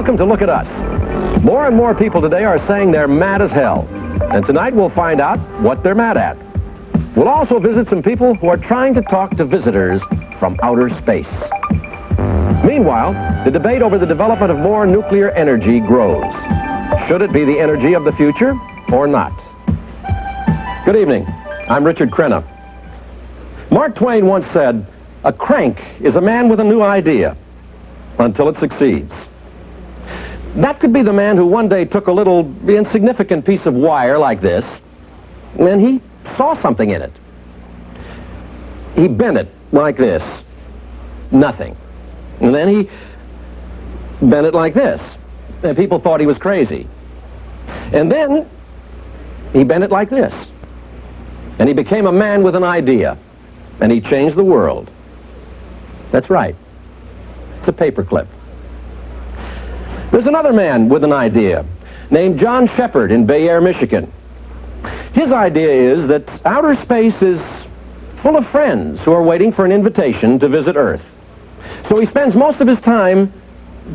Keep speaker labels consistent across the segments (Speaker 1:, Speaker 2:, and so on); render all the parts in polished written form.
Speaker 1: Welcome to Look at Us. More and more people today are saying they're mad as hell. And tonight we'll find out what they're mad at. We'll also visit some people who are trying to talk to visitors from outer space. Meanwhile, the debate over the development of more nuclear energy grows. Should it be the energy of the future or not? Good evening. I'm Richard Crenna. Mark Twain once said, "A crank is a man with a new idea until it succeeds." That could be the man who one day took a little insignificant piece of wire like this, and he saw something in it. He bent it like this. Nothing. And then he bent it like this, and people thought he was crazy. And then he bent it like this, and he became a man with an idea, and he changed the world. That's right. It's a paperclip. There's another man with an idea named John Sheppard in Bayair, Michigan. His idea is that outer space is full of friends who are waiting for an invitation to visit Earth. So he spends most of his time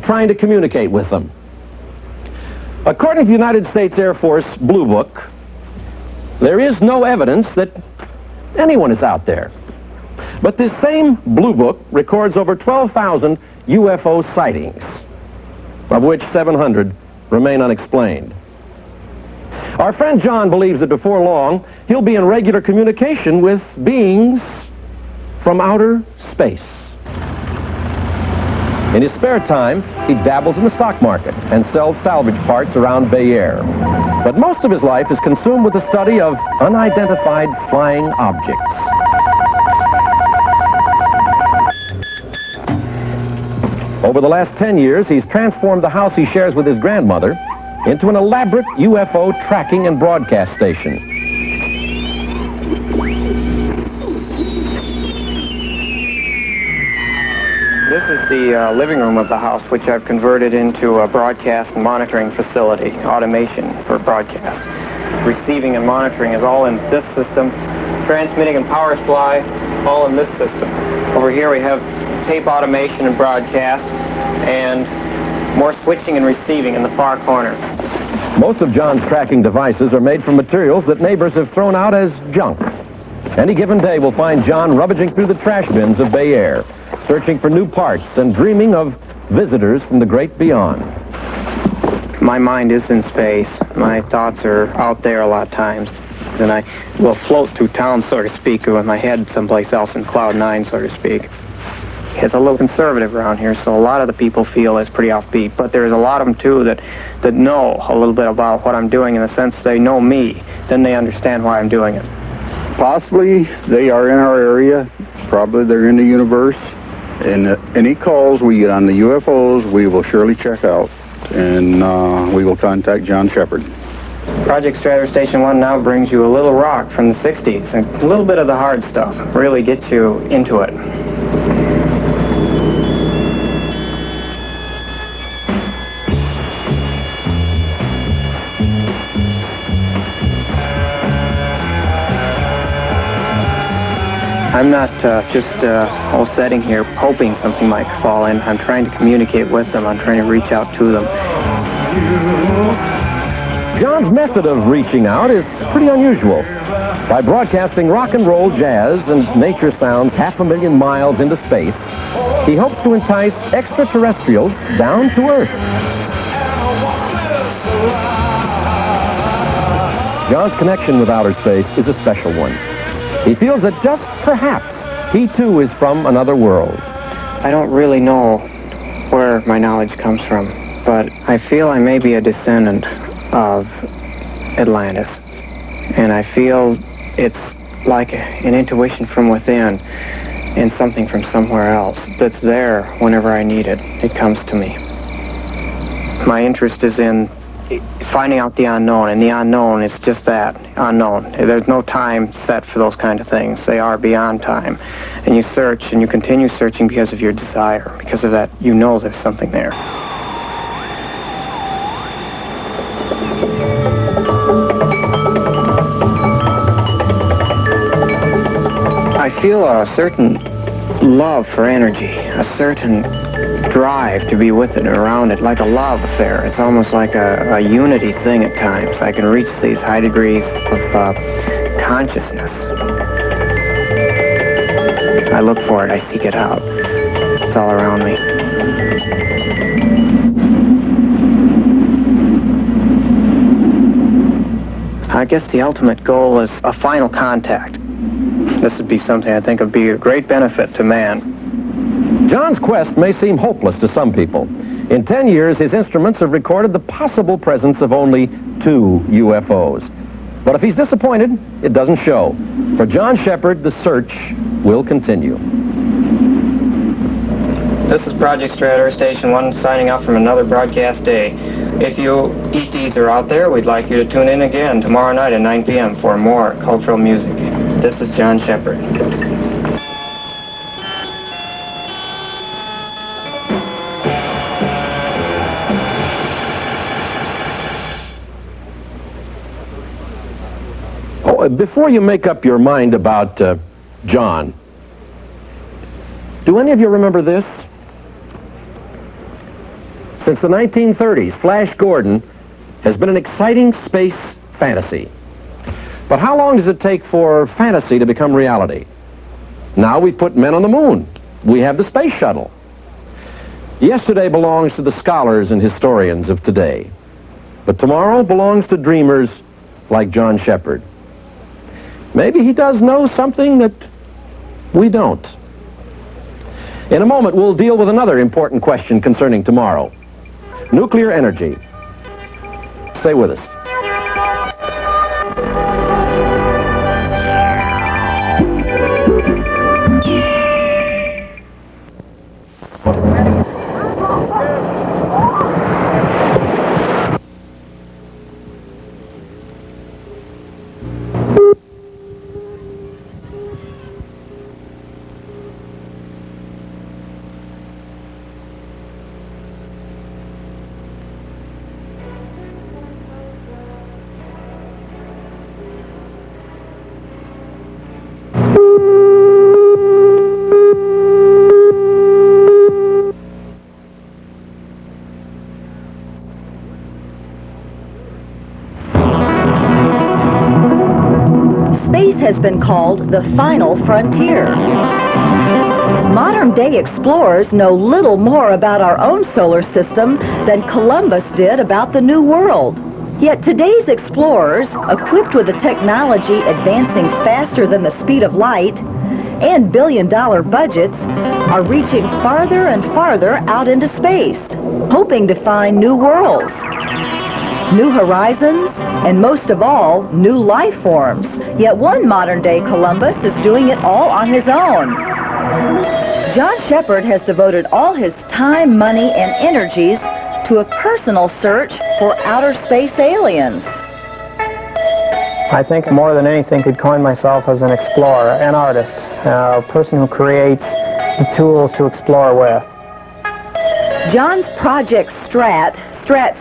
Speaker 1: trying to communicate with them. According to the United States Air Force Blue Book, there is no evidence that anyone is out there. But this same Blue Book records over 12,000 UFO sightings, of which 700 remain unexplained. Our friend John believes that before long, he'll be in regular communication with beings from outer space. In his spare time, he dabbles in the stock market and sells salvage parts around Bayair. But most of his life is consumed with the study of unidentified flying objects. Over the last 10 years, he's transformed the house he shares with his grandmother into an elaborate UFO tracking and broadcast station.
Speaker 2: This is the living room of the house, which I've converted into a broadcast and monitoring facility, automation for broadcast. Receiving and monitoring is all in this system. Transmitting and power supply, all in this system. Over here we have tape automation and broadcast, and more switching and receiving in the far corner.
Speaker 1: Most of John's tracking devices are made from materials that neighbors have thrown out as junk. Any given day will find John rummaging through the trash bins of Bayair, searching for new parts and dreaming of visitors from the great beyond.
Speaker 2: My mind is in space. My thoughts are out there a lot of times. And I will float through town, so to speak, with my head someplace else in cloud nine, so to speak. It's a little conservative around here, so a lot of the people feel it's pretty offbeat. But there's a lot of them, too, that know a little bit about what I'm doing in the sense they know me. Then they understand why I'm doing it.
Speaker 3: Possibly they are in our area. Probably they're in the universe. And any calls we get on the UFOs, we will surely check out. And we will contact John Sheppard.
Speaker 2: Project Stratter Station 1 now brings you a little rock from the 60s. And a little bit of the hard stuff. Really gets you into it. I'm not just sitting here hoping something might fall in. I'm trying to communicate with them. I'm trying to reach out to them.
Speaker 1: John's method of reaching out is pretty unusual. By broadcasting rock and roll, jazz, and nature sounds 500,000 miles into space, he hopes to entice extraterrestrials down to Earth. John's connection with outer space is a special one. He feels that just perhaps he too is from another world.
Speaker 2: I don't really know where my knowledge comes from, but I feel I may be a descendant of Atlantis. And I feel it's like an intuition from within and something from somewhere else that's there whenever I need it. It comes to me. My interest is in finding out the unknown, and the unknown is just that, unknown. There's no time set for those kind of things. They are beyond time. And you search, and you continue searching because of your desire. Because of that, you know there's something there. I feel a certain love for energy, a certain drive to be with it and around it, like a love affair. It's almost like a unity thing at times. I can reach these high degrees of consciousness. I look for it, I seek it out. It's all around me. I guess the ultimate goal is a final contact. This would be something I think would be a great benefit to man.
Speaker 1: John's quest may seem hopeless to some people. In 10 years, his instruments have recorded the possible presence of only 2 UFOs. But if he's disappointed, it doesn't show. For John Sheppard, the search will continue.
Speaker 2: This is Project Strat, Earth Station 1, signing out from another broadcast day. If you ETs are out there, we'd like you to tune in again tomorrow night at 9 p.m. for more cultural music. This is John Sheppard.
Speaker 1: Before you make up your mind about John, do any of you remember this? Since the 1930s, Flash Gordon has been an exciting space fantasy. But how long does it take for fantasy to become reality? Now we put men on the moon. We have the space shuttle. Yesterday belongs to the scholars and historians of today. But tomorrow belongs to dreamers like John Sheppard. Maybe he does know something that we don't. In a moment, we'll deal with another important question concerning tomorrow. Nuclear energy. Stay with us.
Speaker 4: Has been called the final frontier. Modern-day explorers know little more about our own solar system than Columbus did about the New World. Yet today's explorers, equipped with a technology advancing faster than the speed of light and billion-dollar budgets, are reaching farther and farther out into space, hoping to find new worlds, new horizons, and most of all, new life forms. Yet one modern-day Columbus is doing it all on his own. John Sheppard has devoted all his time, money, and energies to a personal search for outer space aliens.
Speaker 2: I think more than anything could coin myself as an explorer, an artist, a person who creates the tools to explore with.
Speaker 4: John's Project Strat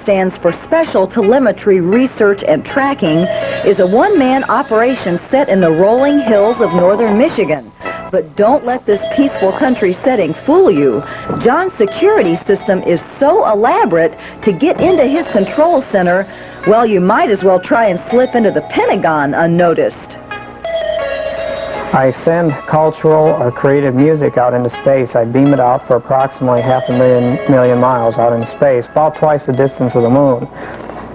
Speaker 4: stands for Special Telemetry Research and Tracking, is a one-man operation set in the rolling hills of northern Michigan. But don't let this peaceful country setting fool you. John's security system is so elaborate, to get into his control center, well, you might as well try and slip into the Pentagon unnoticed.
Speaker 2: I send cultural or creative music out into space. I beam it out for approximately 500,000 miles out in space, about twice the distance of the moon.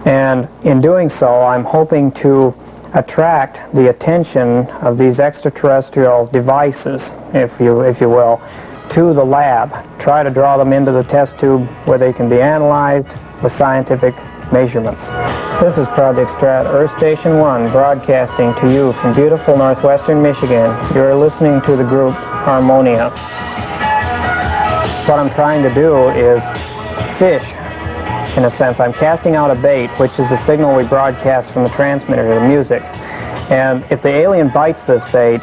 Speaker 2: And in doing so, I'm hoping to attract the attention of these extraterrestrial devices, if you will, to the lab. Try to draw them into the test tube where they can be analyzed with scientific measurements. This is Project Strat, Earth Station 1, broadcasting to you from beautiful northwestern Michigan. You're listening to the group Harmonia. What I'm trying to do is fish, in a sense. I'm casting out a bait, which is the signal we broadcast from the transmitter to the music. And if the alien bites this bait,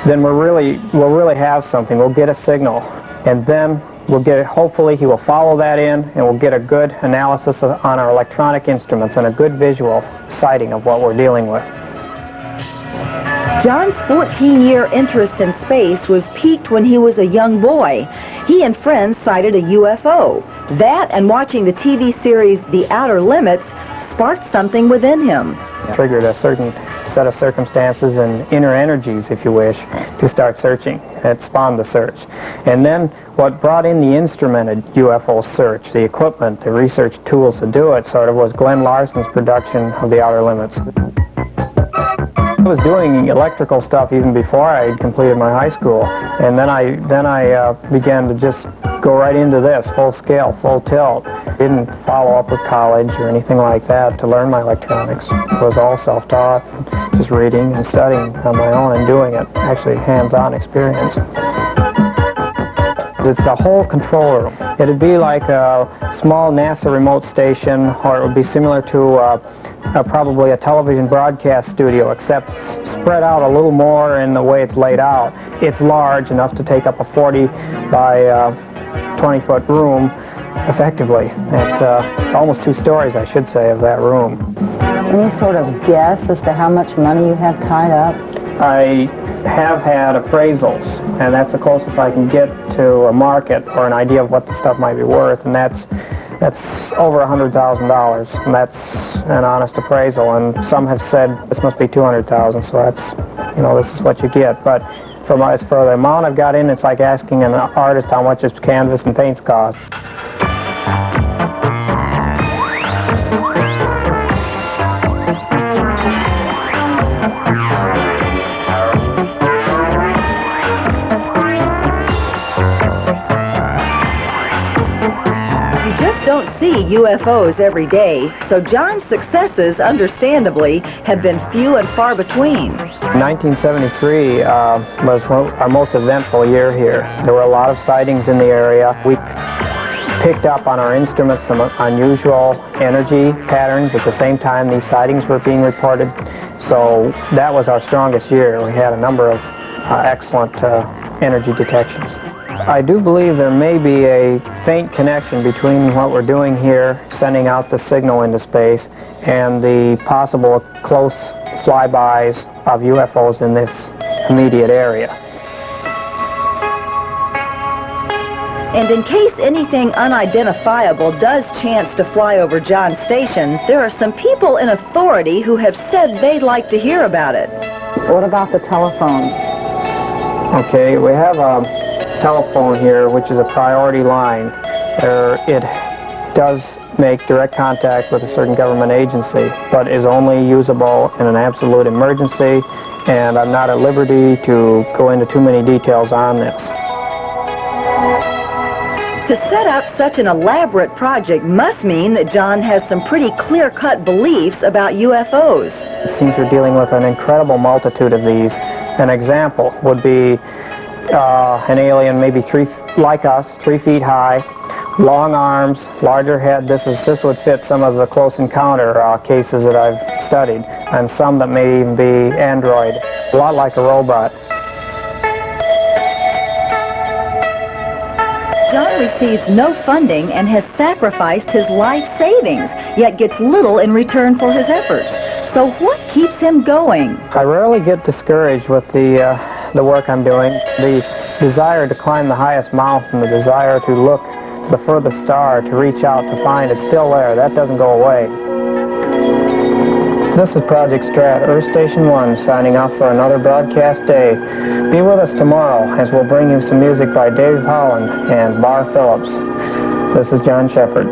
Speaker 2: then we'll really have something. We'll get a signal. And then we'll get, hopefully he will follow that in, and we'll get a good analysis on our electronic instruments and a good visual sighting of what we're dealing with.
Speaker 4: John's 14-year interest in space was piqued when he was a young boy. He and friends sighted a UFO. That and watching the TV series The Outer Limits sparked something within him.
Speaker 2: Triggered a certain set of circumstances and inner energies, if you wish, to start searching. It spawned the search. And then what brought in the instrumented UFO search, the equipment, the research tools to do it, sort of, was Glenn Larson's production of The Outer Limits. I was doing electrical stuff even before I had completed my high school, and then I began to just go right into this, full scale, full tilt. Didn't follow up with college or anything like that to learn my electronics. It was all self-taught, just reading and studying on my own and doing it, actually hands-on experience. It's a whole control room. It'd be like a small NASA remote station, or it would be similar to probably a television broadcast studio, except spread out a little more in the way it's laid out. It's large enough to take up a 40 by 20-foot room effectively. It's almost 2 stories, I should say, of that room.
Speaker 5: Any sort of guess as to how much money you have tied up?
Speaker 2: I have had appraisals, and that's the closest I can get to a market or an idea of what the stuff might be worth, and that's over $100,000, and that's an honest appraisal. And some have said this must be $200,000, so that's, you know, this is what you get. But for the amount I've got in, it's like asking an artist how much his canvas and paints cost.
Speaker 4: Don't see UFOs every day, so John's successes, understandably, have been few and far between.
Speaker 2: 1973 was our most eventful year here. There were a lot of sightings in the area. We picked up on our instruments some unusual energy patterns. At the same time, these sightings were being reported, so that was our strongest year. We had a number of excellent energy detections. I do believe there may be a faint connection between what we're doing here, sending out the signal into space, and the possible close flybys of UFOs in this immediate area.
Speaker 4: And in case anything unidentifiable does chance to fly over John's station, there are some people in authority who have said they'd like to hear about it.
Speaker 5: What about the telephone?
Speaker 2: Okay, we have a telephone here, which is a priority line. It does make direct contact with a certain government agency, but is only usable in an absolute emergency, and I'm not at liberty to go into too many details on this.
Speaker 4: To set up such an elaborate project must mean that John has some pretty clear-cut beliefs about UFOs.
Speaker 2: It seems we're dealing with an incredible multitude of these. An example would be an alien maybe like us, 3 feet high, long arms, larger head. This would fit some of the close encounter cases that I've studied, and some that may even be android, a lot like a robot.
Speaker 4: John receives no funding and has sacrificed his life savings, yet gets little in return for his efforts. So what keeps him going?
Speaker 2: I rarely get discouraged with the work I'm doing. The desire to climb the highest mountain, the desire to look to the furthest star, to reach out, to find it's still there. That doesn't go away. This is Project Strat, Earth Station 1, signing off for another broadcast day. Be with us tomorrow as we'll bring you some music by Dave Holland and Bar Phillips. This is John Sheppard.